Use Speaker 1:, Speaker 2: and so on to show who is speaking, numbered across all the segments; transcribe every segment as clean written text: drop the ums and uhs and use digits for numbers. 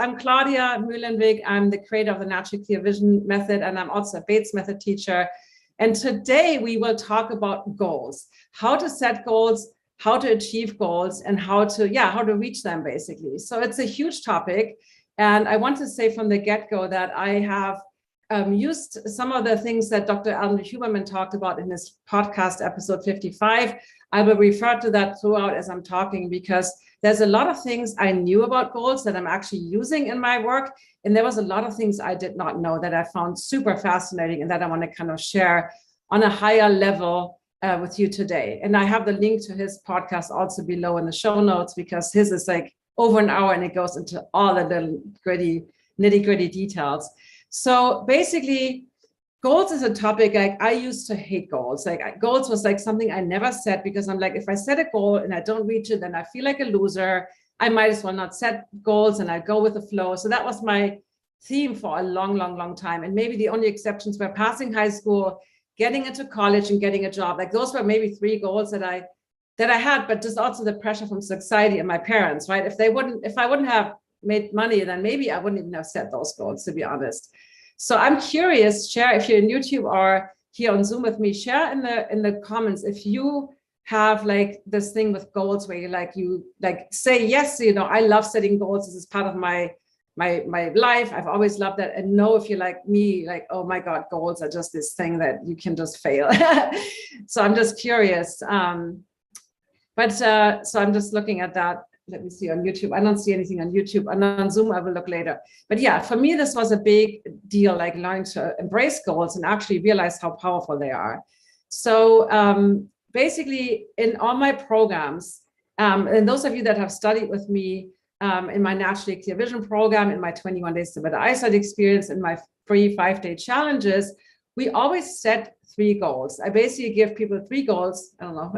Speaker 1: I'm Claudia Mühlenweg. I'm the creator of the Naturally Clear Vision Method, and I'm also a Bates Method teacher. And today we will talk about goals, how to set goals, how to achieve goals, and how to reach them, basically. So it's a huge topic. And I want to say from the get-go that I have used some of the things that Dr. Alan Huberman talked about in his podcast, episode 55. I will refer to that throughout as I'm talking, because there's a lot of things I knew about goals that I'm actually using in my work. And there was a lot of things I did not know that I found super fascinating and that I want to kind of share on a higher level with you today. And I have the link to his podcast also below in the show notes, because his is like over an hour and it goes into all the little nitty-gritty details. So basically, goals is a topic like I used to hate goals. Like goals was like something I never set, because I'm like, if I set a goal and I don't reach it, then I feel like a loser. I might as well not set goals and I go with the flow. So that was my theme for a long time. And maybe the only exceptions were passing high school, getting into college, and getting a job. Like those were maybe 3 goals that I had, but just also the pressure from society and my parents, right? If I wouldn't have made money, then maybe I wouldn't even have set those goals, to be honest. So I'm curious, share if you're in YouTube or here on Zoom with me, share in the comments if you have like this thing with goals where you say, yes, I love setting goals. This is part of my life. I've always loved that. And know if you're like me, like, oh my God, goals are just this thing that you can just fail. So I'm just curious. So I'm just looking at that. Let me see on YouTube. I don't see anything on YouTube. And on Zoom, I will look later. But yeah, for me, this was a big deal, like learning to embrace goals and actually realize how powerful they are. So basically, in all my programs, and those of you that have studied with me in my Naturally Clear Vision program, in my 21 Days to Better Eyesight experience, in my free 5-day challenges, we always set 3 goals. I basically give people 3 goals. I don't know,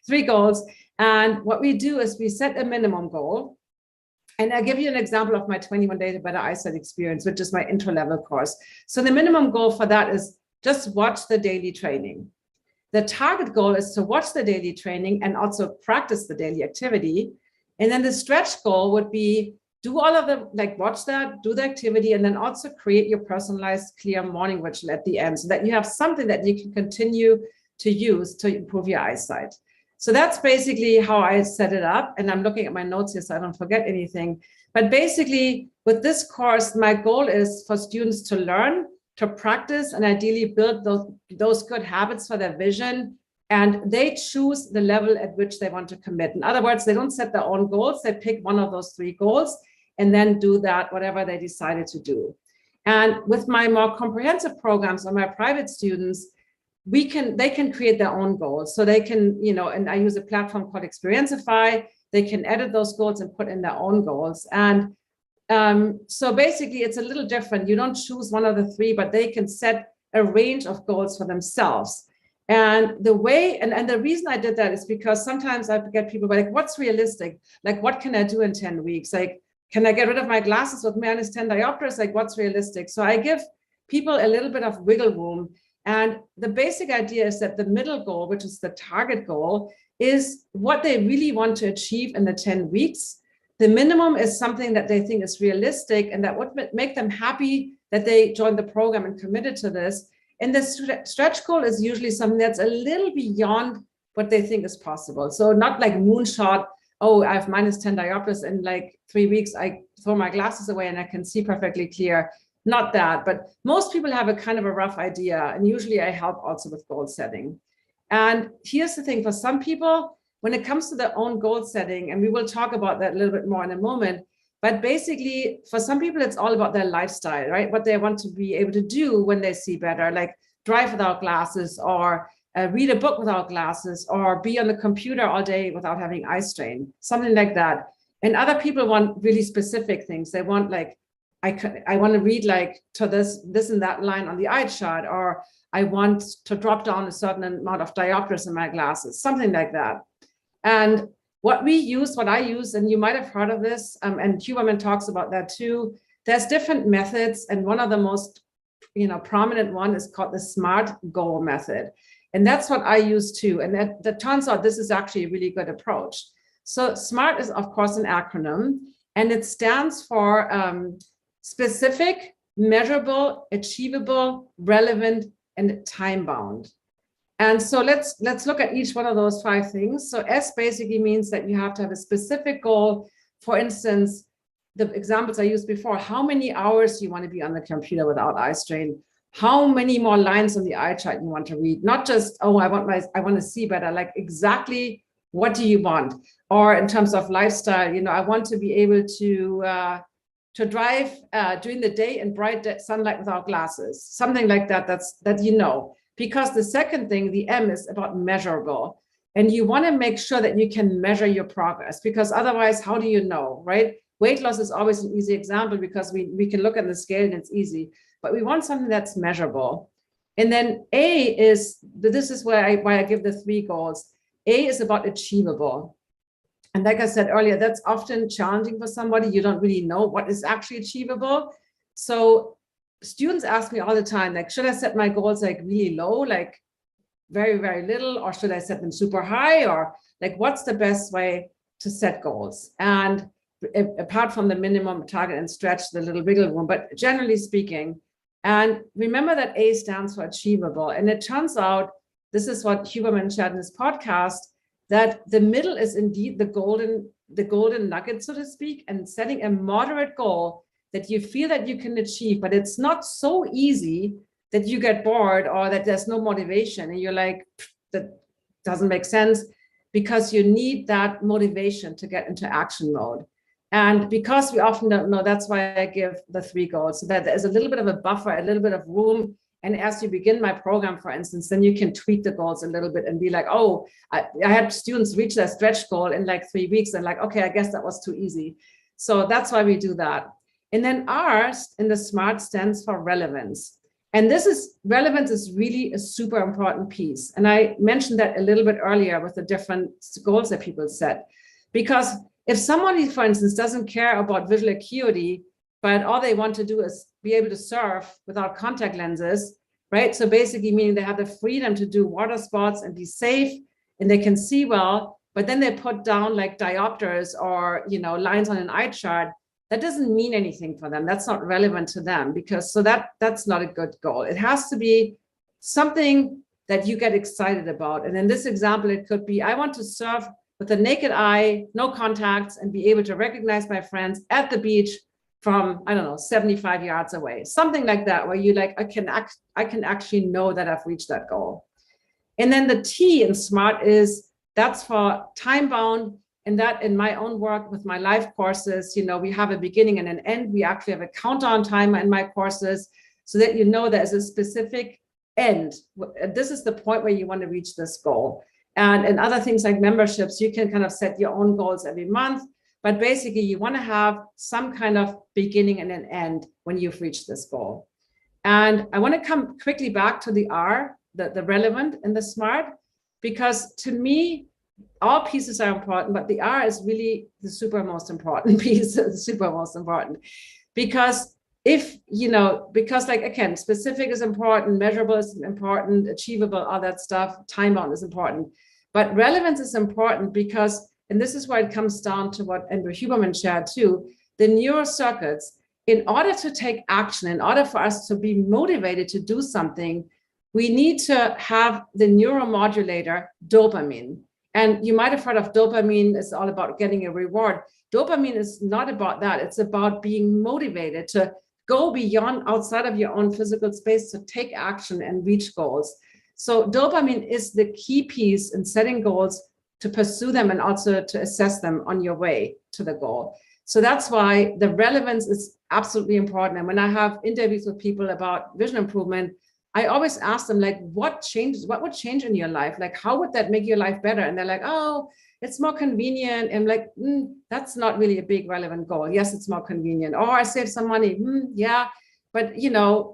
Speaker 1: 3 goals. And what we do is we set a minimum goal. And I'll give you an example of my 21 Days to Better Eyesight experience, which is my intro level course. So the minimum goal for that is just watch the daily training. The target goal is to watch the daily training and also practice the daily activity. And then the stretch goal would be do all of the, watch that, do the activity, and then also create your personalized clear morning ritual at the end so that you have something that you can continue to use to improve your eyesight. So that's basically how I set it up. And I'm looking at my notes here so I don't forget anything. But basically, with this course, my goal is for students to learn, to practice, and ideally build those good habits for their vision. And they choose the level at which they want to commit. In other words, they don't set their own goals. They pick one of those 3 goals and then do that, whatever they decided to do. And with my more comprehensive programs or my private students, they can create their own goals. So they can, and I use a platform called Experientify. They can edit those goals and put in their own goals. And so basically it's a little different. You don't choose one of the 3, but they can set a range of goals for themselves. And the way, and the reason I did that is because sometimes I get people like, what's realistic? Like, what can I do in 10 weeks? Like, can I get rid of my glasses with minus 10 diopters? Like, what's realistic? So I give people a little bit of wiggle room. And the basic idea is that the middle goal, which is the target goal, is what they really want to achieve in the 10 weeks. The minimum is something that they think is realistic and that would make them happy that they joined the program and committed to this. And the stretch goal is usually something that's a little beyond what they think is possible. So not like moonshot, oh, I have minus 10 diopters in like 3 weeks, I throw my glasses away and I can see perfectly clear. Not that, but most people have a kind of a rough idea. And usually I help also with goal setting. And here's the thing, for some people, when it comes to their own goal setting, and we will talk about that a little bit more in a moment, but basically for some people, it's all about their lifestyle, right? What they want to be able to do when they see better, like drive without glasses or read a book without glasses or be on the computer all day without having eye strain, something like that. And other people want really specific things. They want like, I want to read like to this and that line on the eye chart, or I want to drop down a certain amount of diopters in my glasses, something like that. And what I use, and you might have heard of this, and Huberman talks about that too. There's different methods, and one of the most prominent one is called the SMART goal method. And that's what I use too. And that turns out this is actually a really good approach. So SMART is, of course, an acronym. And it stands for specific, measurable, achievable, relevant, and time-bound. And so let's look at each one of those 5 things. So S basically means that you have to have a specific goal. For instance, the examples I used before, how many hours you want to be on the computer without eye strain? How many more lines on the eye chart you want to read? Not just, oh, I want to see better, like exactly what do you want? Or in terms of lifestyle, I want to be able to drive during the day in bright sunlight without glasses, something like that, because the second thing, the M, is about measurable. And you want to make sure that you can measure your progress, because otherwise, how do you know, right? Weight loss is always an easy example because we can look at the scale and it's easy, but we want something that's measurable. And then A is, this is why I give the 3 goals. A is about achievable. And like I said earlier, that's often challenging for somebody. You don't really know what is actually achievable. So students ask me all the time, like, should I set my goals like really low, like very, very little, or should I set them super high? Or like, what's the best way to set goals? And apart from the minimum target and stretch, the little wiggle room, but generally speaking, and remember that A stands for achievable. And it turns out, this is what Huberman shared in his podcast, that the middle is indeed the golden nugget, so to speak, and setting a moderate goal that you feel that you can achieve, but it's not so easy that you get bored or that there's no motivation and you're like, that doesn't make sense, because you need that motivation to get into action mode. And because we often don't know, that's why I give the 3 goals, so that there's a little bit of a buffer, a little bit of room. And as you begin my program, for instance, then you can tweak the goals a little bit and be like, oh, I had students reach their stretch goal in like 3 weeks and like, okay, I guess that was too easy. So that's why we do that. And then R in the SMART stands for relevance. And relevance is really a super important piece. And I mentioned that a little bit earlier with the different goals that people set. Because if somebody, for instance, doesn't care about visual acuity, but all they want to do is be able to surf without contact lenses, right? So basically meaning they have the freedom to do water sports and be safe and they can see well, but then they put down like diopters or, lines on an eye chart. That doesn't mean anything for them. That's not relevant to them, because that's not a good goal. It has to be something that you get excited about. And in this example, it could be, I want to surf with the naked eye, no contacts, and be able to recognize my friends at the beach from, 75 yards away, something like that, where you like, I can actually know that I've reached that goal. And then the T in SMART that's for time bound. And that in my own work with my live courses, we have a beginning and an end. We actually have a countdown timer in my courses so that there's a specific end. This is the point where you want to reach this goal. And in other things like memberships, you can kind of set your own goals every month. But basically, you want to have some kind of beginning and an end when you've reached this goal. And I want to come quickly back to the R, the relevant and the SMART, because to me, all pieces are important, but the R is really the super most important piece, because because like, again, specific is important, measurable is important, achievable, all that stuff, time bound is important, but relevance is important because, and this is where it comes down to what Andrew Huberman shared too, the neural circuits, in order to take action, in order for us to be motivated to do something, we need to have the neuromodulator dopamine. And you might have heard of dopamine. It's all about getting a reward. Dopamine is not about that. It's about being motivated to go beyond, outside of your own physical space, to take action and reach goals. So dopamine is the key piece in setting goals, to pursue them and also to assess them on your way to the goal. So that's why the relevance is absolutely important. And when I have interviews with people about vision improvement, I always ask them, like, what would change in your life? Like, how would that make your life better? And they're like, oh, it's more convenient. And like, that's not really a big relevant goal. Yes, it's more convenient. Or I save some money. Yeah, but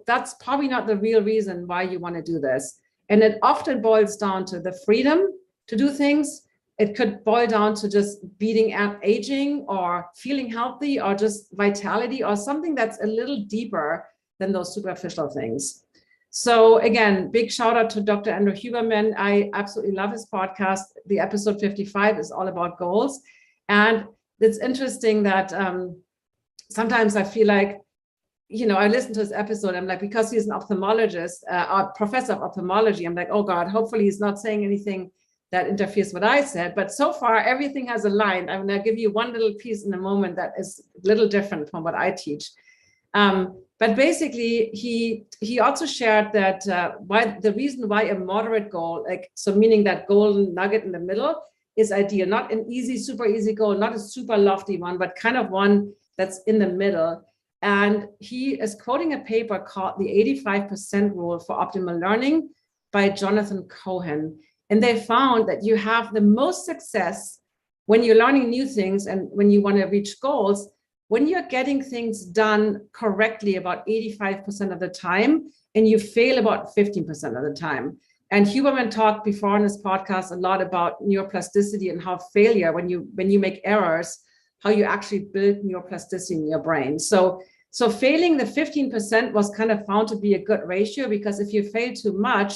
Speaker 1: that's probably not the real reason why you want to do this. And it often boils down to the freedom to do things. It could boil down to just beating out aging or feeling healthy or just vitality or something that's a little deeper than those superficial things. So again, big shout out to Dr. Andrew Huberman. I absolutely love his podcast. The episode 55 is all about goals. And it's interesting that sometimes I feel like, I listened to his episode. I'm like, because he's an ophthalmologist, a professor of ophthalmology, I'm like, oh God, hopefully he's not saying anything that interferes with what I said. But so far, everything has aligned. I'm going to give you one little piece in a moment that is a little different from what I teach. But basically, he also shared that the reason why a moderate goal, so meaning that golden nugget in the middle, is ideal. Not an easy, super easy goal, not a super lofty one, but kind of one that's in the middle. And he is quoting a paper called the 85% Rule for Optimal Learning by Jonathan Cohen. And they found that you have the most success when you're learning new things and when you want to reach goals, when you're getting things done correctly about 85% of the time, and you fail about 15% of the time. And Huberman talked before on his podcast a lot about neuroplasticity and how failure, when you make errors, how you actually build neuroplasticity in your brain. So failing the 15% was kind of found to be a good ratio, because if you fail too much,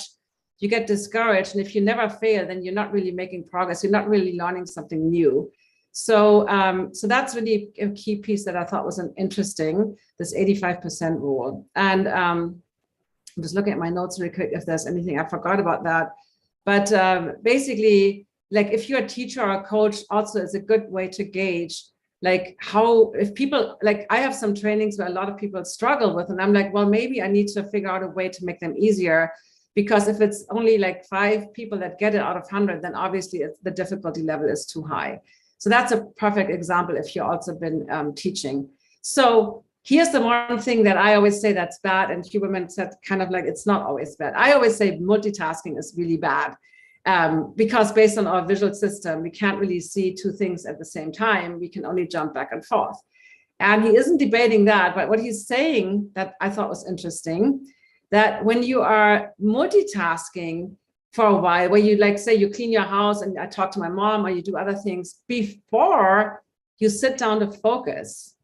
Speaker 1: you get discouraged. And if you never fail, then you're not really making progress. You're not really learning something new. So that's really a key piece that I thought was interesting, this 85% rule. And I'm just looking at my notes really quick if there's anything I forgot about that. But basically, like if you're a teacher or a coach, also it's a good way to gauge like how, if people, like I have some trainings where a lot of people struggle with, and I'm like, well, maybe I need to figure out a way to make them easier, because if it's only like 5 people that get it out of 100, then obviously the difficulty level is too high. So that's a perfect example if you've also been teaching. So here's the one thing that I always say that's bad, and Huberman said kind of like it's not always bad. I always say multitasking is really bad. Because based on our visual system, we can't really see 2 things at the same time. We can only jump back and forth. And he isn't debating that, but what he's saying that I thought was interesting, that when you are multitasking for a while, where you like say you clean your house and I talk to my mom, or you do other things before you sit down to focus,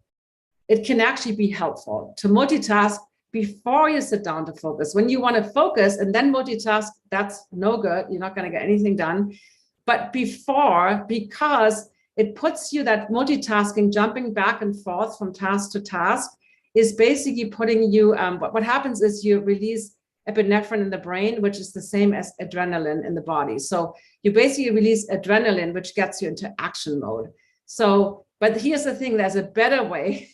Speaker 1: it can actually be helpful to multitask before you sit down to focus. When you want to focus and then multitask, that's no good. You're not going to get anything done. But before, because it puts you, that multitasking, jumping back and forth from task to task, is basically putting you, what happens is you release epinephrine in the brain, which is the same as adrenaline in the body. So you basically release adrenaline, which gets you into action mode. So, but here's the thing, there's a better way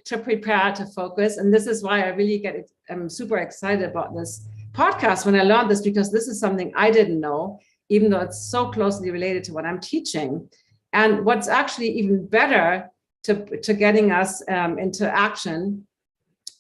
Speaker 1: to prepare to focus. And this is why I really I'm super excited about this podcast when I learned this, because this is something I didn't know, even though it's so closely related to what I'm teaching. And what's actually even better to getting us into action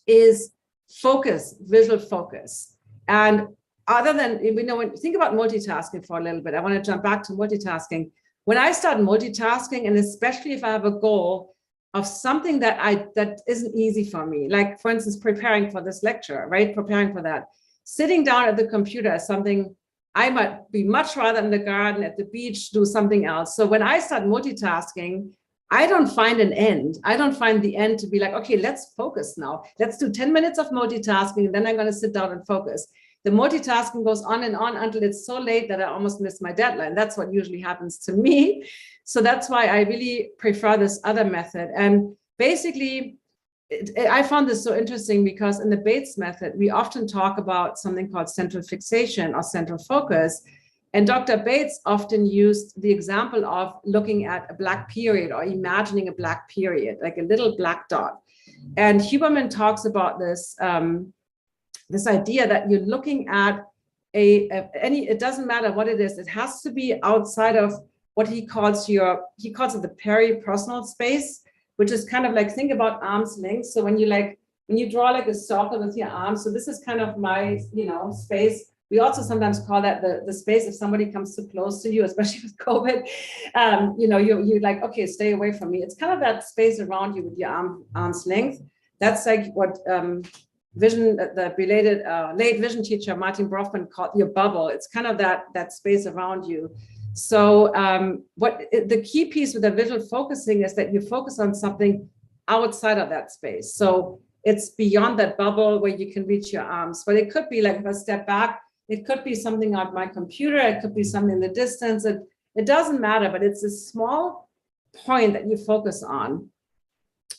Speaker 1: is focus, visual focus. And other than, when you think about multitasking for a little bit, I want to jump back to multitasking. When I start multitasking, and especially if I have a goal of something that isn't easy for me, like for instance, preparing for this lecture, right? Preparing for that. Sitting down at the computer is something I might be much rather in the garden, at the beach, do something else. So when I start multitasking, I don't find an end. I don't find the end to be like, okay, let's focus now. Let's do 10 minutes of multitasking, and then I'm going to sit down and focus. The multitasking goes on and on until it's so late that I almost miss my deadline. That's what usually happens to me. So that's why I really prefer this other method. And basically, I found this so interesting because in the Bates method, we often talk about something called central fixation or central focus. And Dr. Bates often used the example of looking at a black period or imagining a black period, like a little black dot. And Huberman talks about this, this idea that you're looking at it doesn't matter what it is, it has to be outside of what he calls it the peripersonal space, which is kind of like, think about arm's length. So when you draw like a circle with your arm, so this is kind of my, space. We also sometimes call that the space if somebody comes too close to you, especially with COVID, you're like, okay, stay away from me. It's kind of that space around you with your arm's length. That's like what the related late vision teacher Martin Brofman called your bubble. It's kind of that space around you. So the key piece with the visual focusing is that you focus on something outside of that space. So it's beyond that bubble where you can reach your arms. But it could be like, if I step back, it could be something on my computer. It could be something in the distance. It doesn't matter, but it's a small point that you focus on.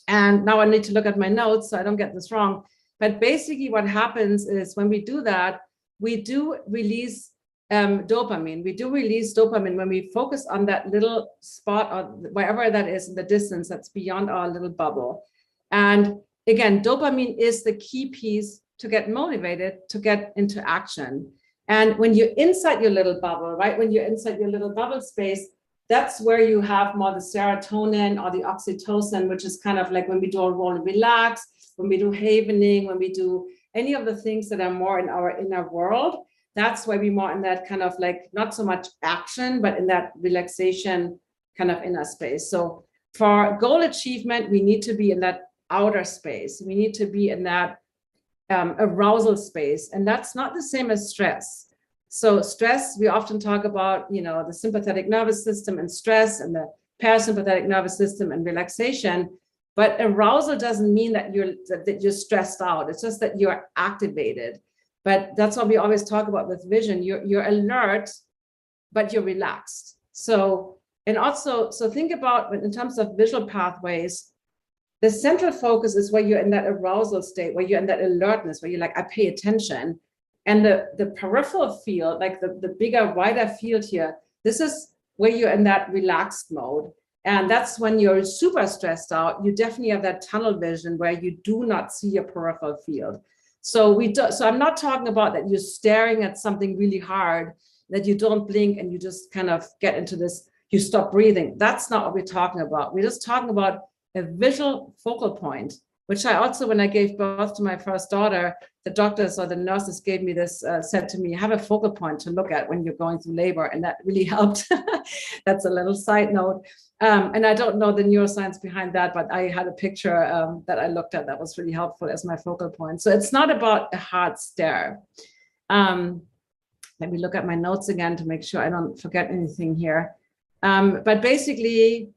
Speaker 1: And now I need to look at my notes so I don't get this wrong. But basically what happens is when we do that, we do release dopamine. We do release dopamine when we focus on that little spot or wherever that is in the distance that's beyond our little bubble. And again, dopamine is the key piece to get motivated, to get into action. And when you're inside your little bubble, right? When you're inside your little bubble space, that's where you have more the serotonin or the oxytocin, which is kind of like when we do a roll and relax, when we do havening, when we do any of the things that are more in our inner world. That's why we're more in that kind of like, not so much action, but in that relaxation kind of inner space. So for goal achievement, we need to be in that outer space. We need to be in that arousal space. And that's not the same as stress. So stress, we often talk about, you know, the sympathetic nervous system and stress and the parasympathetic nervous system and relaxation. But arousal doesn't mean that you're stressed out. It's just that you're activated. But that's what we always talk about with vision. You're alert, but you're relaxed. So, and also, so think about in terms of visual pathways, the central focus is where you're in that arousal state, where you're in that alertness, where you're like, I pay attention. And the peripheral field, like the bigger, wider field here, this is where you're in that relaxed mode. And that's when you're super stressed out. You definitely have that tunnel vision where you do not see your peripheral field. So I'm not talking about that you're staring at something really hard, that you don't blink and you just kind of get into this, you stop breathing. That's not what we're talking about. We're just talking about a visual focal point, which I also, when I gave birth to my first daughter, the doctors or the nurses gave me this, said to me, have a focal point to look at when you're going through labor. And that really helped. That's a little side note. And I don't know the neuroscience behind that, but I had a picture that I looked at that was really helpful as my focal point. So it's not about a hard stare. Let me look at my notes again to make sure I don't forget anything here. But basically,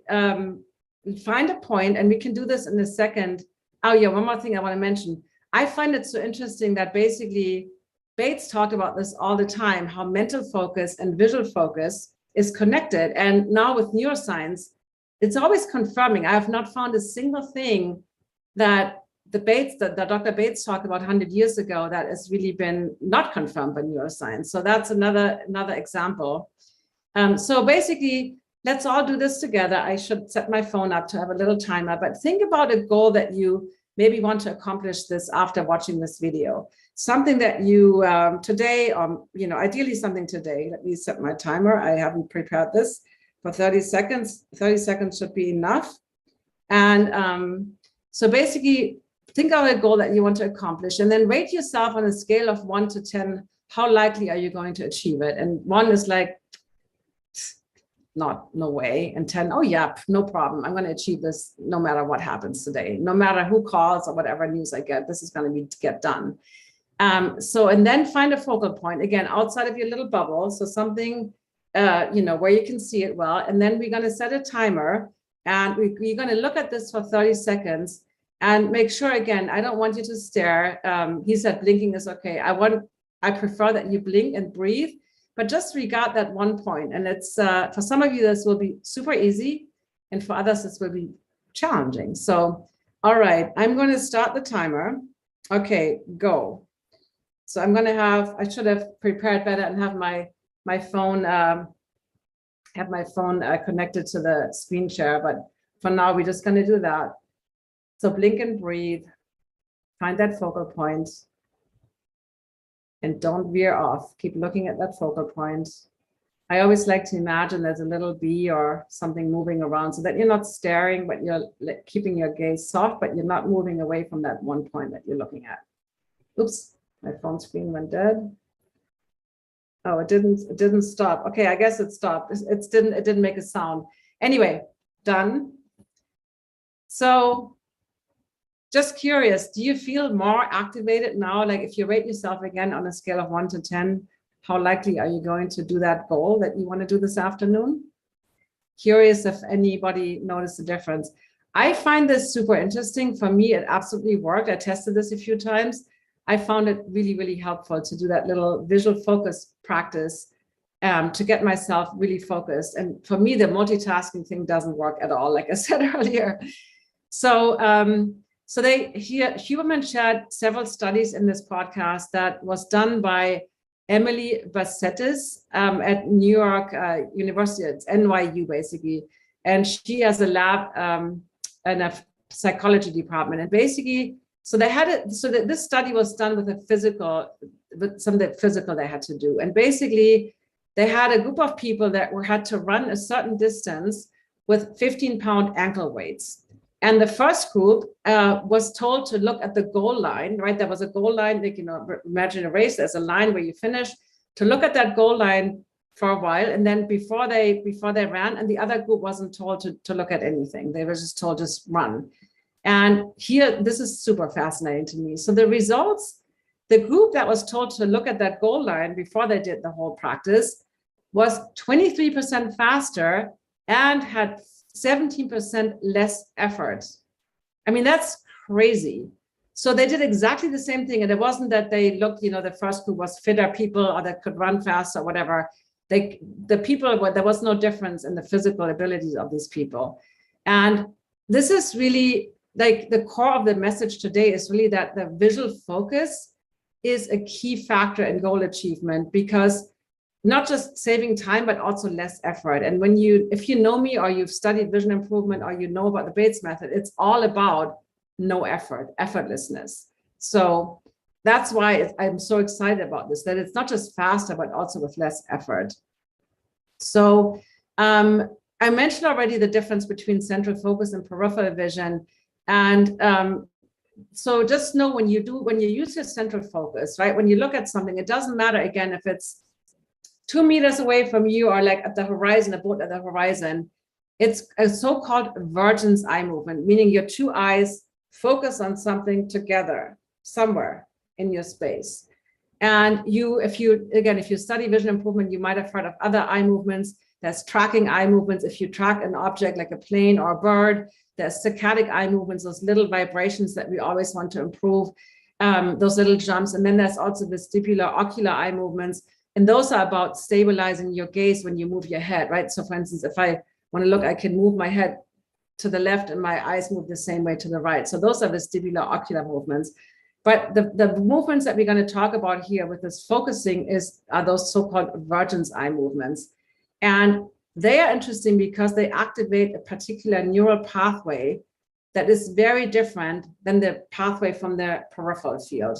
Speaker 1: find a point, and we can do this in a second. Oh yeah, one more thing I want to mention. I find it so interesting that basically Bates talked about this all the time, how mental focus and visual focus is connected. And now with neuroscience, it's always confirming. I have not found a single thing that Dr. Bates talked about 100 years ago that has really been not confirmed by neuroscience. So that's another example. So basically, let's all do this together. I should set my phone up to have a little timer, but think about a goal that you maybe want to accomplish this after watching this video. Something that you today, or ideally something today. Let me set my timer. I haven't prepared this for 30 seconds. 30 seconds should be enough. And so basically, think of a goal that you want to accomplish, and then rate yourself on a scale of 1 to 10. How likely are you going to achieve it? And 1 is like, no way. And 10, oh yeah, no problem. I'm going to achieve this no matter what happens today, no matter who calls or whatever news I get, this is going to get done. And then find a focal point, again, outside of your little bubble. So something, where you can see it well. And then we're going to set a timer, and we're going to look at this for 30 seconds and make sure, again, I don't want you to stare. He said blinking is okay. I prefer that you blink and breathe, but just regard that one point. And it's, for some of you, this will be super easy. And for others, this will be challenging. So, all right, I'm going to start the timer. Okay, go. So I'm going to I should have prepared better and have my phone, connected to the screen share. But for now, we're just going to do that. So blink and breathe, find that focal point. And don't veer off. Keep looking at that focal point. I always like to imagine there's a little bee or something moving around so that you're not staring, but you're keeping your gaze soft, but you're not moving away from that one point that you're looking at. Oops, my phone screen went dead. Oh, it didn't stop. Okay, I guess it stopped. It didn't make a sound. Anyway, done. So just curious, do you feel more activated now? Like if you rate yourself again on a scale of 1 to 10, how likely are you going to do that goal that you want to do this afternoon? Curious if anybody noticed the difference. I find this super interesting. For me, it absolutely worked. I tested this a few times. I found it really, really helpful to do that little visual focus practice to get myself really focused. And for me, the multitasking thing doesn't work at all, like I said earlier. So, Huberman shared several studies in this podcast that was done by Emily Bassettis at New York University, it's NYU basically. And she has a lab in a psychology department. And basically, so they had it, so that this study was done with some of the physical they had to do. And basically, they had a group of people that had to run a certain distance with 15-pound ankle weights. And the first group was told to look at the goal line, right? There was a goal line, like, imagine a race, there's a line where you finish, to look at that goal line for a while. And then before they ran, and the other group wasn't told to look at anything. They were just told just run. And here, this is super fascinating to me. So the results, the group that was told to look at that goal line before they did the whole practice was 23% faster and had 17% less effort. I mean, that's crazy. So they did exactly the same thing. And it wasn't that they looked, the first group was fitter people or that could run fast or whatever. There was no difference in the physical abilities of these people. And this is really like the core of the message today is really that the visual focus is a key factor in goal achievement, because not just saving time, but also less effort. And if you know me or you've studied vision improvement or you know about the Bates method, it's all about no effort, effortlessness. So that's why I'm so excited about this, that it's not just faster, but also with less effort. So I mentioned already the difference between central focus and peripheral vision. And so just know when you use your central focus, right? When you look at something, it doesn't matter, again, if it's 2 meters away from you or like at the horizon, a boat at the horizon, it's a so-called vergence eye movement, meaning your two eyes focus on something together somewhere in your space. And if you study vision improvement, you might have heard of other eye movements. There's tracking eye movements. If you track an object like a plane or a bird, there's saccadic eye movements, those little vibrations that we always want to improve, those little jumps. And then there's also vestibular ocular eye movements. And those are about stabilizing your gaze when you move your head, right? So for instance, if I want to look, I can move my head to the left and my eyes move the same way to the right. So those are vestibular ocular movements. But the movements that we're going to talk about here with this focusing are those so-called vergence eye movements. And they are interesting because they activate a particular neural pathway that is very different than the pathway from the peripheral field.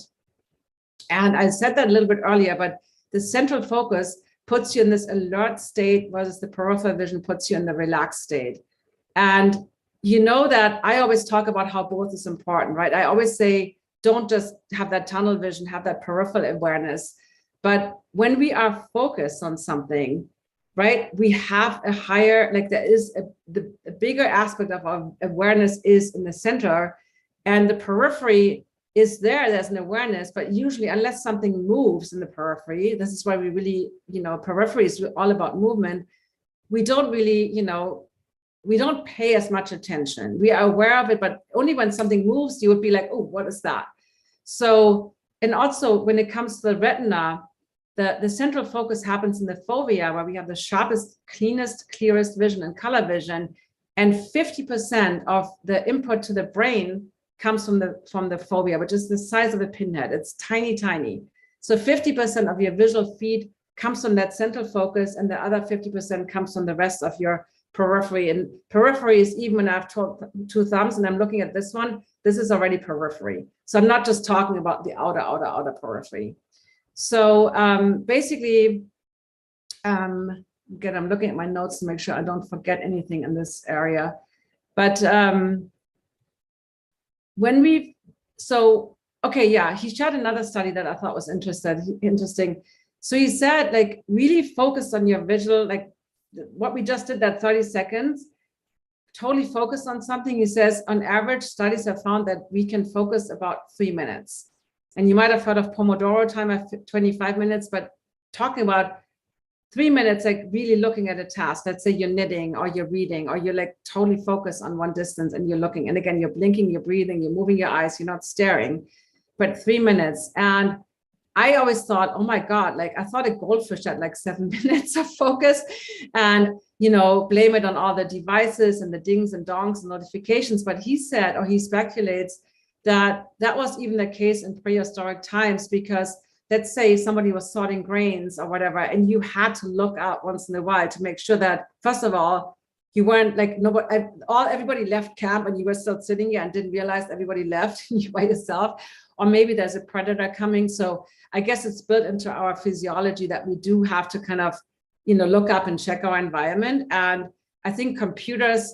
Speaker 1: And I said that a little bit earlier, but the central focus puts you in this alert state, whereas the peripheral vision puts you in the relaxed state. And you know that I always talk about how both is important, right? I always say, don't just have that tunnel vision, have that peripheral awareness. But when we are focused on something, right, we have a higher, like there is the bigger aspect of our awareness is in the center, and the periphery is there's an awareness, but usually unless something moves in the periphery, this is why we really, periphery is all about movement. We don't really, we don't pay as much attention. We are aware of it, but only when something moves, you would be like, oh, what is that? So, and also when it comes to the retina, the central focus happens in the fovea, where we have the sharpest, cleanest, clearest vision and color vision. And 50% of the input to the brain comes from the fovea, which is the size of a pinhead. It's tiny, tiny. So 50% of your visual feed comes from that central focus, and the other 50% comes from the rest of your periphery. And periphery is, even when I have two thumbs and I'm looking at this one, this is already periphery. So I'm not just talking about the outer periphery. So basically, again, I'm looking at my notes to make sure I don't forget anything in this area. But he shared another study that I thought was interesting. So he said, like, really focus on your visual, like what we just did, that 30 seconds, totally focused on something. He says, on average, studies have found that we can focus about 3 minutes. And you might have heard of Pomodoro time of 25 minutes, but talking about 3 minutes, like really looking at a task. Let's say you're knitting or you're reading, or you're like totally focused on one distance and you're looking. And again, you're blinking, you're breathing, you're moving your eyes, you're not staring, but 3 minutes. And I always thought, oh my God, like I thought a goldfish had like 7 minutes of focus, and, you know, blame it on all the devices and the dings and dongs and notifications. But he said, or he speculates, that that was even the case in prehistoric times, because let's say somebody was sorting grains or whatever, and you had to look up once in a while to make sure that, first of all, you weren't like, nobody, everybody left camp and you were still sitting here and didn't realize everybody left and you by yourself, or maybe there's a predator coming. So I guess it's built into our physiology that we do have to kind of, you know, look up and check our environment. And I think computers,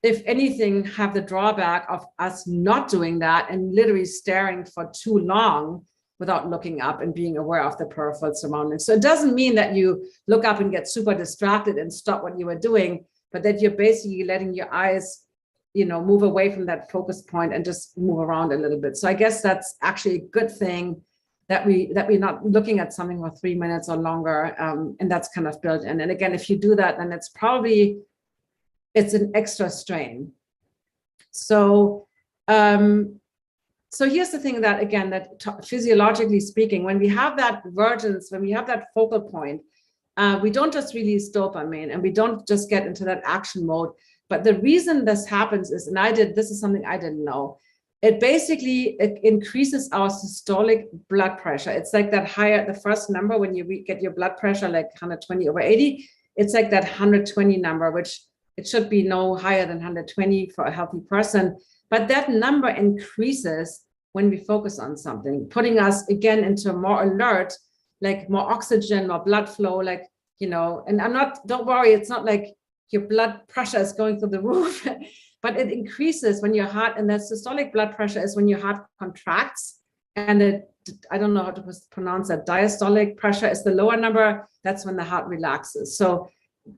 Speaker 1: if anything, have the drawback of us not doing that and literally staring for too long without looking up and being aware of the peripheral surroundings. So it doesn't mean that you look up and get super distracted and stop what you were doing, but that you're basically letting your eyes, you know, move away from that focus point and just move around a little bit. So I guess that's actually a good thing, that we're not looking at something for 3 minutes or longer, and that's kind of built in. And again, if you do that, then it's probably, it's an extra strain. So, so here's the thing, that again, that physiologically speaking, when we have that divergence, when we have that focal point, we don't just release dopamine and we don't just get into that action mode. But the reason this happens is, and this is something I didn't know, it increases our systolic blood pressure. It's like that higher, the first number when you get your blood pressure, like 120/80, it's like that 120 number, which it should be no higher than 120 for a healthy person. But that number increases when we focus on something, putting us again into more alert, like more oxygen, more blood flow, like, you know, and don't worry, it's not like your blood pressure is going through the roof, but it increases when your heart, and the systolic blood pressure is when your heart contracts, and I don't know how to pronounce that, diastolic pressure is the lower number, that's when the heart relaxes. So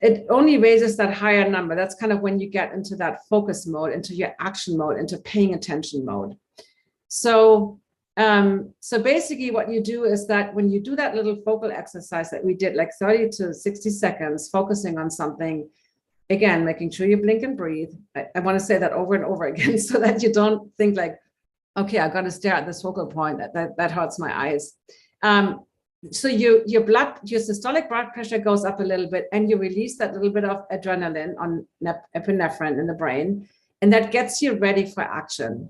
Speaker 1: it only raises that higher number. That's kind of when you get into that focus mode, into your action mode, into paying attention mode. So, so basically what you do is that when you do that little focal exercise that we did, like 30 to 60 seconds, focusing on something, again, making sure you blink and breathe. I want to say that over and over again so that you don't think like, okay, I got to stare at this focal point, that hurts my eyes. So your systolic blood pressure goes up a little bit, and you release that little bit of adrenaline on epinephrine in the brain, and that gets you ready for action.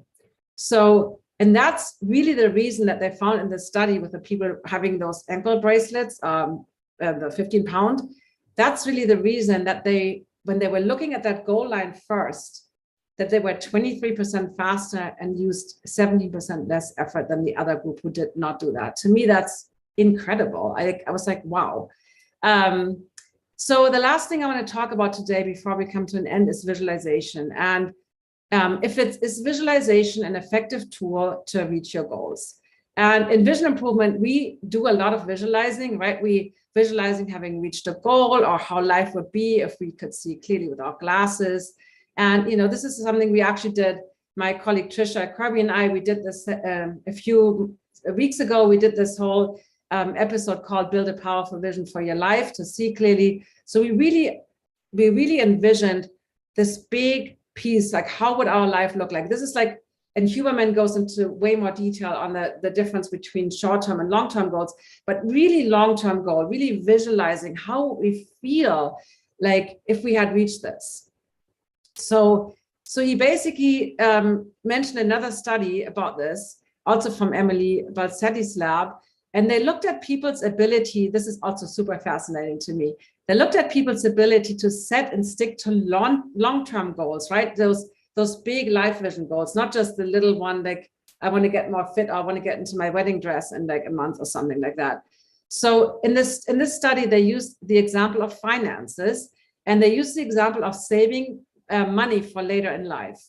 Speaker 1: So, and that's really the reason that they found in the study with the people having those ankle bracelets, the 15-pound, that's really the reason that when they were looking at that goal line first, that they were 23% faster and used 70% less effort than the other group who did not do that. To me, that's incredible. I was like, wow. So the last thing I want to talk about today before we come to an end is visualization. And if is visualization an effective tool to reach your goals? And in vision improvement, we do a lot of visualizing, right? We visualizing having reached a goal, or how life would be if we could see clearly without glasses. And, you know, this is something we actually did. My colleague Trisha Kirby and I, we did this a few weeks ago. We did this whole episode called Build a Powerful Vision for Your Life to see clearly. So we really envisioned this big piece, like how would our life look like? This is like, and Huberman goes into way more detail on the difference between short-term and long-term goals, but really long-term goal, really visualizing how we feel like if we had reached this. So he basically mentioned another study about this, also from Emily Balsetti's lab, and they looked at people's ability. This is also super fascinating to me. They looked at people's ability to set and stick to long-term goals, right? Those big life vision goals, not just the little one, like I want to get more fit, or I want to get into my wedding dress in like a month or something like that. So in this study, they used the example of finances, and they used the example of saving money for later in life.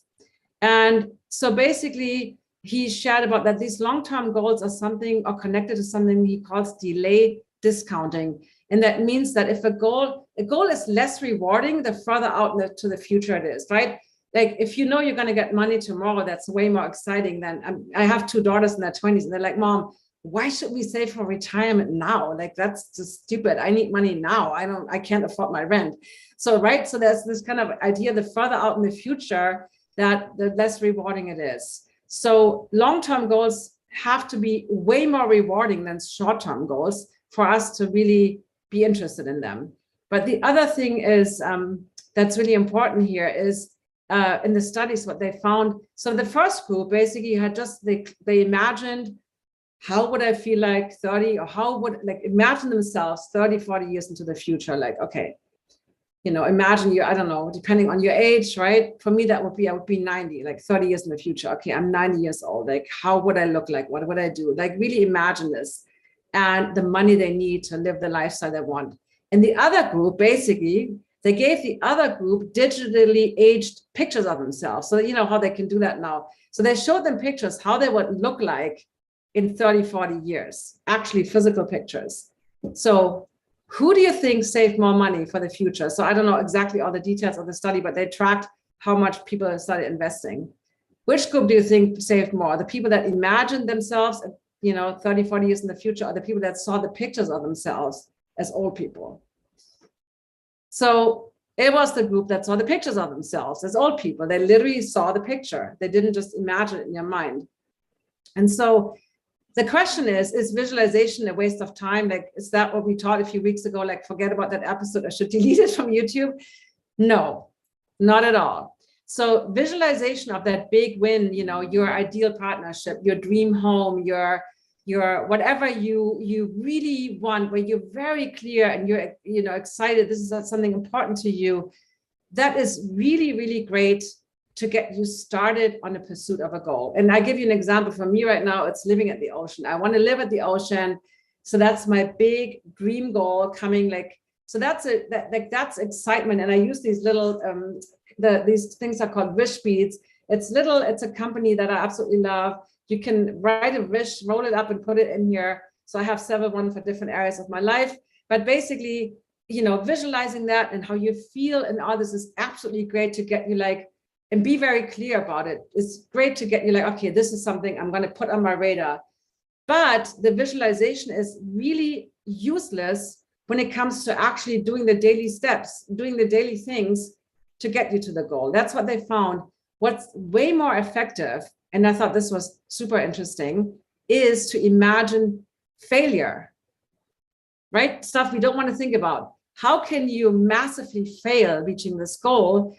Speaker 1: And so basically, he shared about that these long-term goals are something, or connected to something he calls delay discounting. And that means that if a goal is less rewarding, the further out to the future it is, right? Like if you know you're going to get money tomorrow, that's way more exciting than, I have 2 daughters in their 20s, and they're like, Mom, why should we save for retirement now? Like, that's just stupid. I need money now. I can't afford my rent. So, right. So there's this kind of idea, the further out in the future, that the less rewarding it is. So long-term goals have to be way more rewarding than short-term goals for us to really be interested in them. But the other thing is that's really important here is in the studies what they found. So the first group basically had just they imagined, how would I feel like 30, or how would, like, imagine themselves 30, 40 years into the future. Like, okay, you know, imagine you, I don't know, depending on your age, right? For me, that would be, I would be 90, like 30 years in the future. Okay, I'm 90 years old. Like, how would I look like? What would I do? Like, really imagine this, and the money they need to live the lifestyle they want. And the other group, basically, they gave the other group digitally aged pictures of themselves. So, you know how they can do that now. So they showed them pictures, how they would look like in 30, 40 years, actually physical pictures. So who do you think saved more money for the future? So I don't know exactly all the details of the study, but they tracked how much people started investing. Which group do you think saved more? The people that imagined themselves, you know, 30, 40 years in the future, or the people that saw the pictures of themselves as old people? So it was the group that saw the pictures of themselves as old people. They literally saw the picture. They didn't just imagine it in their mind. And so the question is visualization a waste of time? Like, is that what we taught a few weeks ago? Like, forget about that episode, I should delete it from YouTube? No, not at all. So visualization of that big win, you know, your ideal partnership, your dream home, your whatever you really want, where you're very clear and you're, you know, excited, this is something important to you, that is really, really great to get you started on the pursuit of a goal. And I give you an example. For me right now, it's living at the ocean. I want to live at the ocean. So that's my big dream goal coming. Like, so that's that's excitement. And I use these little, these things are called wish beads. It's a company that I absolutely love. You can write a wish, roll it up and put it in here. So I have several ones for different areas of my life, but basically, you know, visualizing that and how you feel and all this is absolutely great to get you like, and be very clear about it. It's great to get you like, okay, this is something I'm going to put on my radar. But the visualization is really useless when it comes to actually doing the daily steps, doing the daily things to get you to the goal. That's what they found. What's way more effective, and I thought this was super interesting, is to imagine failure, right? Stuff we don't want to think about. How can you massively fail reaching this goal?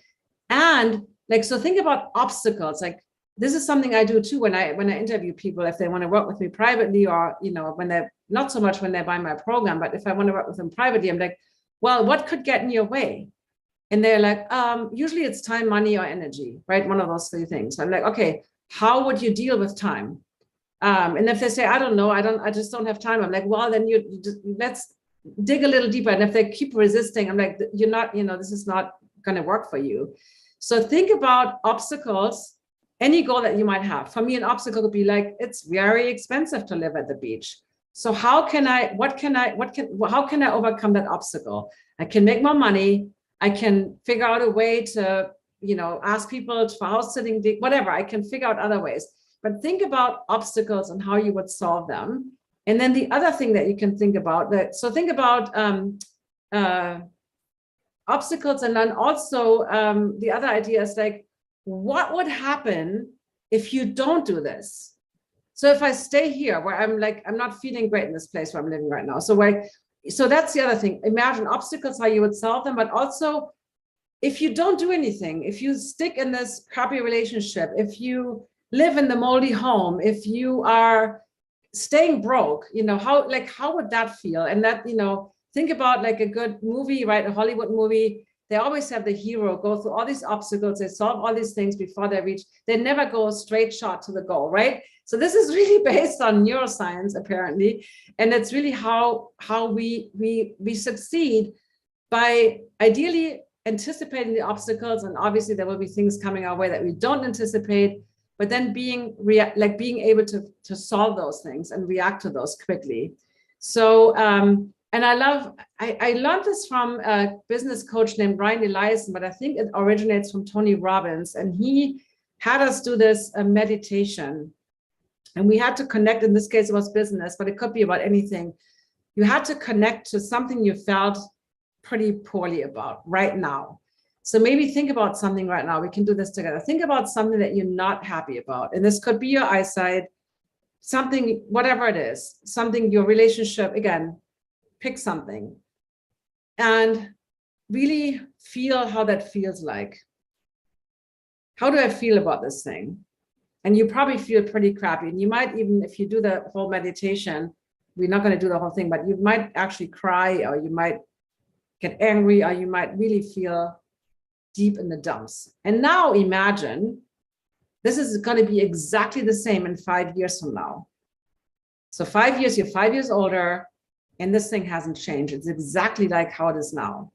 Speaker 1: And like, so think about obstacles. Like, this is something I do too when I interview people, if they want to work with me privately, or, you know, when they're not so much when they buy my program, but if I want to work with them privately, I'm like, well, what could get in your way? And they're like, usually it's time, money, or energy, right? One of those three things. I'm like, okay, how would you deal with time? And if they say, I don't know, I just don't have time. I'm like, well, then let's dig a little deeper. And if they keep resisting, I'm like, you're not, you know, this is not going to work for you. So think about obstacles, any goal that you might have. For me, an obstacle would be like, it's very expensive to live at the beach. So how can I overcome that obstacle? I can make more money. I can figure out a way to, you know, ask people for house sitting, whatever. I can figure out other ways. But think about obstacles and how you would solve them. And then the other thing that you can think about, think about obstacles. And then also the other idea is like, what would happen if you don't do this? So if I stay here where I'm like, I'm not feeling great in this place where I'm living right now. So that's the other thing. Imagine obstacles, how you would solve them, but also if you don't do anything, if you stick in this crappy relationship, if you live in the moldy home, if you are staying broke, you know, how would that feel? And that, you know, think about like a good movie, right? A Hollywood movie. They always have the hero go through all these obstacles. They solve all these things before they never go a straight shot to the goal, right? So this is really based on neuroscience, apparently. And it's really how we succeed by ideally anticipating the obstacles. And obviously there will be things coming our way that we don't anticipate, but then being able to solve those things and react to those quickly. So, and I learned this from a business coach named Brian Eliason, but I think it originates from Tony Robbins. And he had us do this meditation. And we had to connect, in this case it was business, but it could be about anything. You had to connect to something you felt pretty poorly about right now. So maybe think about something right now. We can do this together. Think about something that you're not happy about. And this could be your eyesight. something, whatever it is, something, your relationship, again, pick something and really feel how that feels like. How do I feel about this thing? And you probably feel pretty crappy. And you might even, if you do the whole meditation, we're not going to do the whole thing, but you might actually cry, or you might get angry, or you might really feel deep in the dumps. And now imagine this is going to be exactly the same in 5 years from now. So 5 years, you're 5 years older, and this thing hasn't changed. It's exactly like how it is now.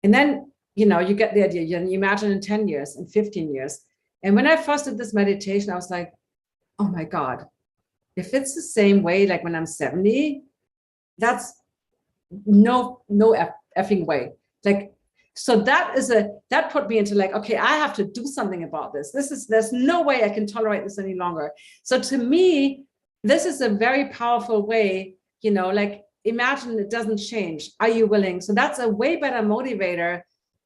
Speaker 1: And then, you know, you get the idea. You imagine in 10 years, in 15 years. And when I first did this meditation, I was like, oh my God, if it's the same way, like when I'm 70, that's no effing way. Like, so that put me into like, okay, I have to do something about this. There's no way I can tolerate this any longer. So to me, this is a very powerful way, you know, like imagine it doesn't change. Are you willing? So that's a way better motivator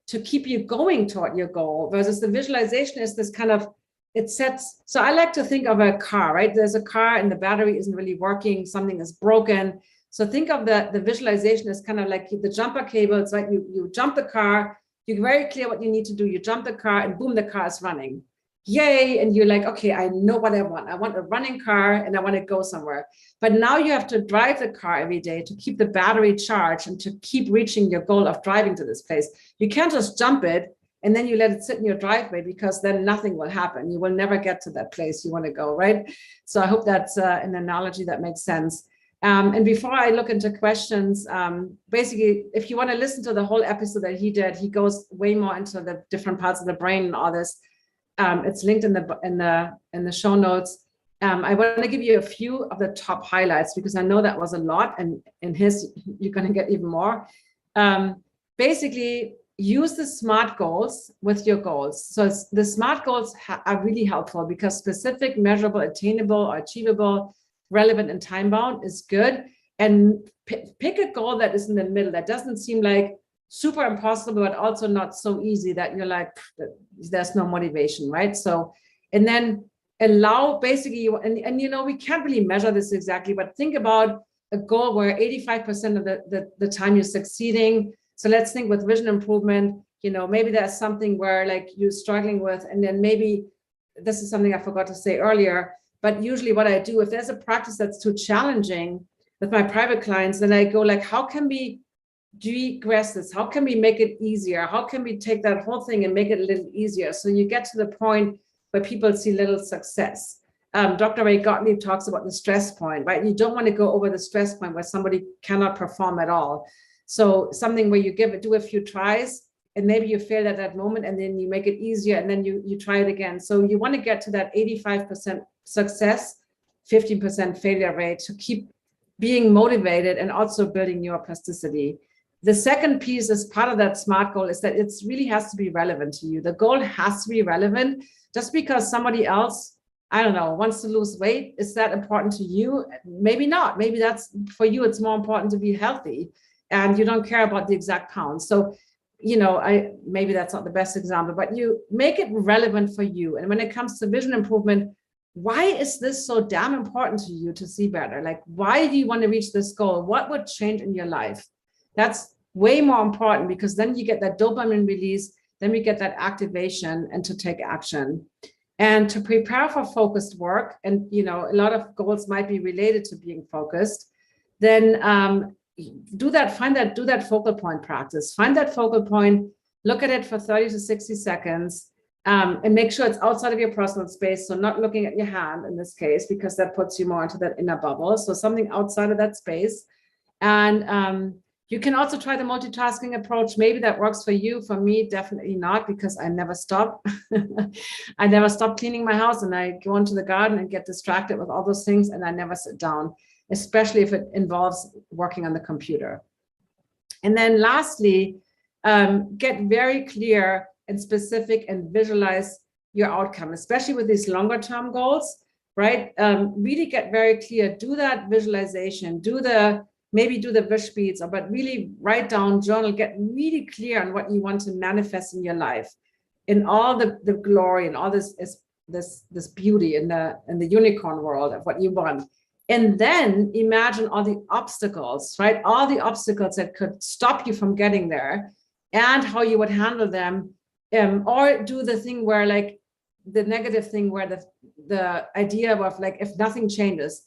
Speaker 1: to keep you going toward your goal, versus the visualization is this kind of, it sets, so I like to think of a car, right? There's a car and the battery isn't really working, something is broken. So think of the visualization as kind of like the jumper cables, right? You jump the car, you're very clear what you need to do. You jump the car and boom, the car is running. Yay. And you're like, okay, I know what I want. I want a running car and I want to go somewhere. But now you have to drive the car every day to keep the battery charged and to keep reaching your goal of driving to this place. You can't just jump it and then you let it sit in your driveway, because then nothing will happen. You will never get to that place you want to go, right? So I hope that's an analogy that makes sense. And before I look into questions, basically, if you want to listen to the whole episode that he did, he goes way more into the different parts of the brain and all this. It's linked in the show notes. I want to give you a few of the top highlights, because I know that was a lot, and in his you're going to get even more. Basically, use the SMART goals with your goals. So the SMART goals are really helpful, because specific, measurable, attainable, or achievable, relevant, and time bound is good. And pick a goal that is in the middle, that doesn't seem like super impossible, but also not so easy that you're like, there's no motivation, right? So, and then allow basically, and you know, we can't really measure this exactly, but think about a goal where 85% of the time you're succeeding. So let's think with vision improvement, you know, maybe there's something where like you're struggling with, and then maybe this is something I forgot to say earlier, but usually what I do, if there's a practice that's too challenging with my private clients, then I go like, how can we digress this? How can we make it easier? How can we take that whole thing and make it a little easier? So you get to the point where people see little success. Dr. Ray Gottlieb talks about the stress point, right? You don't want to go over the stress point where somebody cannot perform at all. So something where you do a few tries, and maybe you fail at that moment, and then you make it easier, and then you try it again. So you want to get to that 85% success, 15% failure rate, to keep being motivated and also building neuroplasticity. The second piece as part of that SMART goal is that it really has to be relevant to you. The goal has to be relevant. Just because somebody else, I don't know, wants to lose weight, is that important to you? Maybe not. Maybe that's for you, it's more important to be healthy and you don't care about the exact pounds. So, you know, maybe that's not the best example, but you make it relevant for you. And when it comes to vision improvement, why is this so damn important to you to see better? Like, why do you want to reach this goal? What would change in your life? That's way more important, because then you get that dopamine release, then we get that activation and to take action. And to prepare for focused work, and you know, a lot of goals might be related to being focused, then do that focal point practice. Find that focal point, look at it for 30 to 60 seconds, and make sure it's outside of your personal space. So not looking at your hand in this case, because that puts you more into that inner bubble. So something outside of that space. And you can also try the multitasking approach. Maybe that works for you. For me, definitely not, because I never stop. I never stop cleaning my house, and I go into the garden and get distracted with all those things, and I never sit down, especially if it involves working on the computer. And then lastly, get very clear and specific and visualize your outcome, especially with these longer term goals, right? Really get very clear, do that visualization, maybe do the wish beads, but really write down, journal, get really clear on what you want to manifest in your life, in all the glory and all this is this beauty in the unicorn world of what you want. And then imagine all the obstacles, right? All the obstacles that could stop you from getting there and how you would handle them. Or do the thing where like the negative thing where the idea of like, if nothing changes,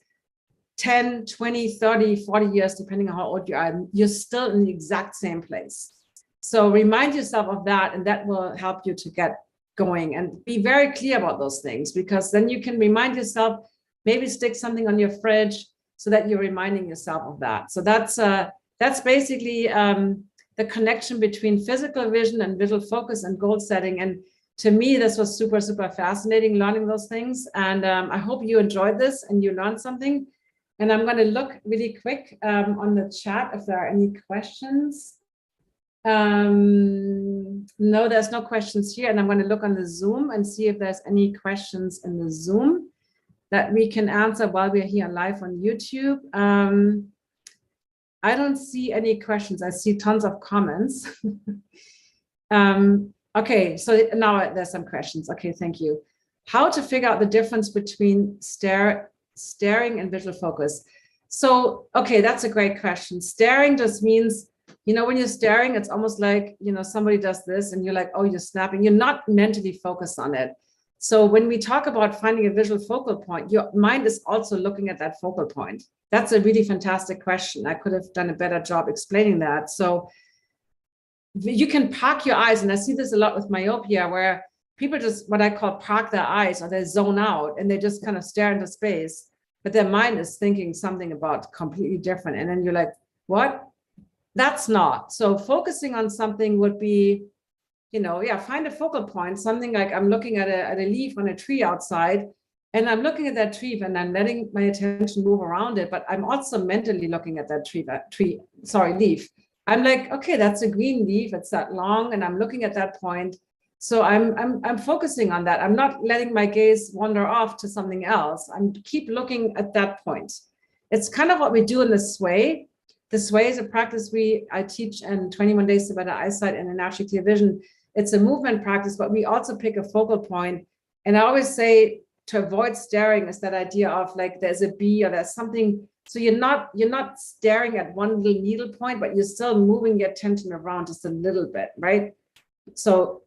Speaker 1: 10, 20, 30, 40 years, depending on how old you are, you're still in the exact same place. So remind yourself of that, and that will help you to get going, and be very clear about those things, because then you can remind yourself, maybe stick something on your fridge so that you're reminding yourself of that. So that's basically the connection between physical vision and visual focus and goal setting. And to me, this was super, super fascinating learning those things. And I hope you enjoyed this and you learned something. And I'm going to look really quick on the chat if there are any questions. No, there's no questions here. And I'm going to look on the Zoom and see if there's any questions in the Zoom that we can answer while we're here live on YouTube. I don't see any questions. I see tons of comments. Okay, so now there's some questions. Okay, thank you. How to figure out the difference between staring and visual focus? So, okay, that's a great question. Staring just means, you know, when you're staring, it's almost like, you know, somebody does this and you're like, oh, you're snapping. You're not mentally focused on it. So when we talk about finding a visual focal point, your mind is also looking at that focal point. That's a really fantastic question. I could have done a better job explaining that. So you can park your eyes, and I see this a lot with myopia, where people just, what I call park their eyes, or they zone out and they just kind of stare into space, but their mind is thinking something about completely different. And then you're like, what? That's not. So focusing on something would be, you know, yeah, find a focal point, something like I'm looking at a leaf on a tree outside, and I'm looking at that tree and I'm letting my attention move around it, but I'm also mentally looking at that leaf. I'm like, okay, that's a green leaf, it's that long, and I'm looking at that point. So I'm focusing on that. I'm not letting my gaze wander off to something else. I'm keep looking at that point. It's kind of what we do in the sway. The sway is a practice I teach in 21 Days to Better Eyesight and in Naturally Clear Vision. It's a movement practice, but we also pick a focal point. And I always say to avoid staring is that idea of like there's a bee or there's something. So you're not staring at one little needle point, but you're still moving your attention around just a little bit, right? So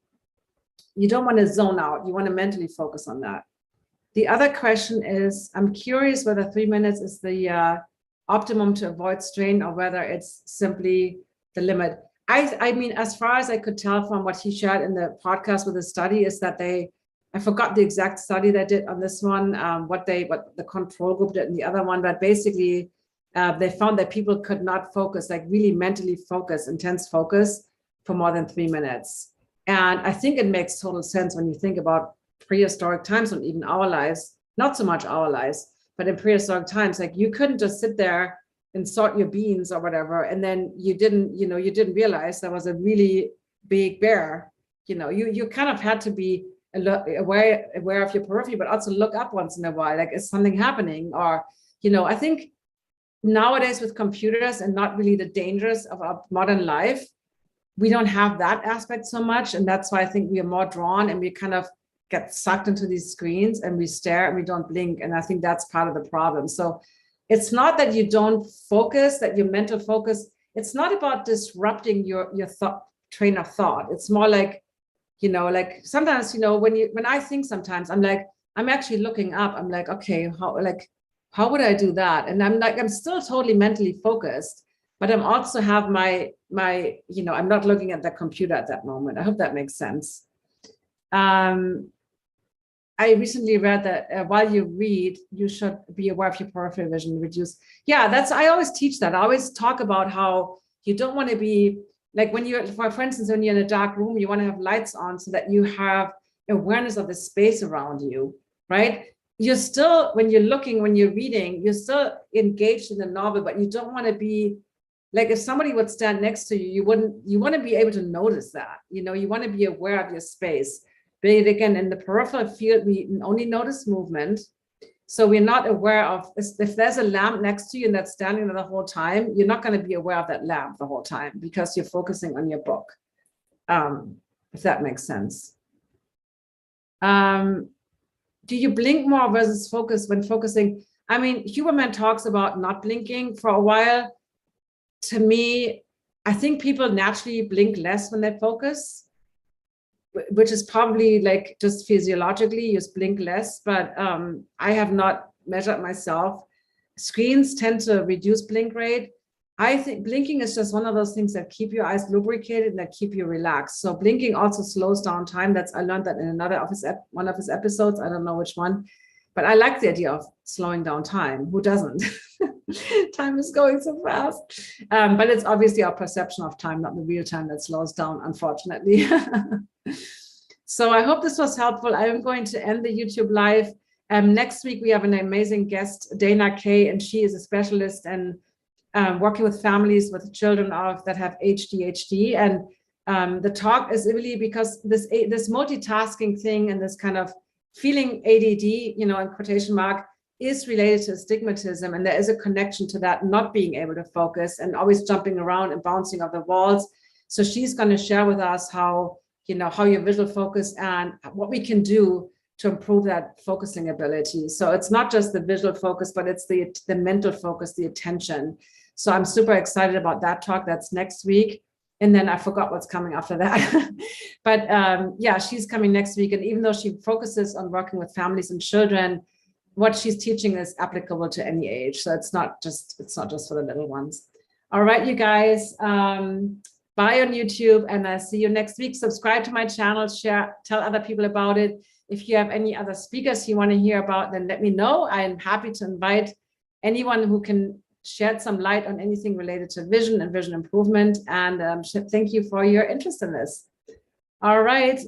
Speaker 1: you don't want to zone out. You want to mentally focus on that. The other question is, I'm curious whether 3 minutes is the optimum to avoid strain, or whether it's simply the limit. I mean, as far as I could tell from what he shared in the podcast with the study, is that I forgot the exact study they did on this one, what the control group did in the other one, but basically they found that people could not focus, like really mentally focus, intense focus for more than 3 minutes. And I think it makes total sense when you think about prehistoric times, and even our lives, not so much our lives, but in prehistoric times, like you couldn't just sit there and sort your beans or whatever, and then you didn't realize there was a really big bear. You know, you kind of had to be aware of your periphery, but also look up once in a while, like is something happening? Or, you know, I think nowadays with computers and not really the dangers of our modern life, we don't have that aspect so much, and that's why I think we are more drawn, and we kind of get sucked into these screens and we stare and we don't blink, and I think that's part of the problem. So it's not that you don't focus, that your mental focus, it's not about disrupting your train of thought. It's more like, you know, like sometimes, you know, when I think sometimes, I'm like, I'm actually looking up. I'm like, okay, how would I do that? And I'm still totally mentally focused, but I'm also have my, you know, I'm not looking at the computer at that moment. I hope that makes sense. I recently read that while you read, you should be aware of your peripheral vision, reduce. Yeah, I always teach that. I always talk about how you don't want to be like when you're, for instance, when you're in a dark room, you want to have lights on so that you have awareness of the space around you, right? You're still, when you're looking, when you're reading, you're still engaged in the novel, but you don't want to be like, if somebody would stand next to you, you want to be able to notice that, you know, you want to be aware of your space. But again, in the peripheral field, we only notice movement. So we're not aware of, if there's a lamp next to you and that's standing there the whole time, you're not going to be aware of that lamp the whole time because you're focusing on your book, if that makes sense. do you blink more versus focus when focusing? I mean, Huberman talks about not blinking for a while. To me, I think people naturally blink less when they focus, which is probably like just physiologically, you just blink less, but I have not measured myself. Screens tend to reduce blink rate. I think blinking is just one of those things that keep your eyes lubricated and that keep you relaxed. So blinking also slows down time. I learned that in one of his episodes. I don't know which one, but I like the idea of slowing down time. Who doesn't? Time is going so fast. But it's obviously our perception of time, not the real time, that slows down, unfortunately. So I hope this was helpful. I am going to end the YouTube live. Next week, we have an amazing guest, Dana Kay, and she is a specialist in working with families with children that have ADHD. And the talk is really because this multitasking thing and this kind of feeling ADD, in quotation mark, is related to astigmatism. And there is a connection to that, not being able to focus and always jumping around and bouncing off the walls. So she's going to share with us how your visual focus and what we can do to improve that focusing ability. So it's not just the visual focus, but it's the mental focus, the attention. So I'm super excited about that talk. That's next week. And then I forgot what's coming after that. But yeah, she's coming next week. And even though she focuses on working with families and children, what she's teaching is applicable to any age. So it's not just for the little ones. All right, you guys. Bye on YouTube, and I'll see you next week. Subscribe to my channel, share, tell other people about it. If you have any other speakers you want to hear about, then let me know. I'm happy to invite anyone who can shed some light on anything related to vision and vision improvement. And thank you for your interest in this. All right.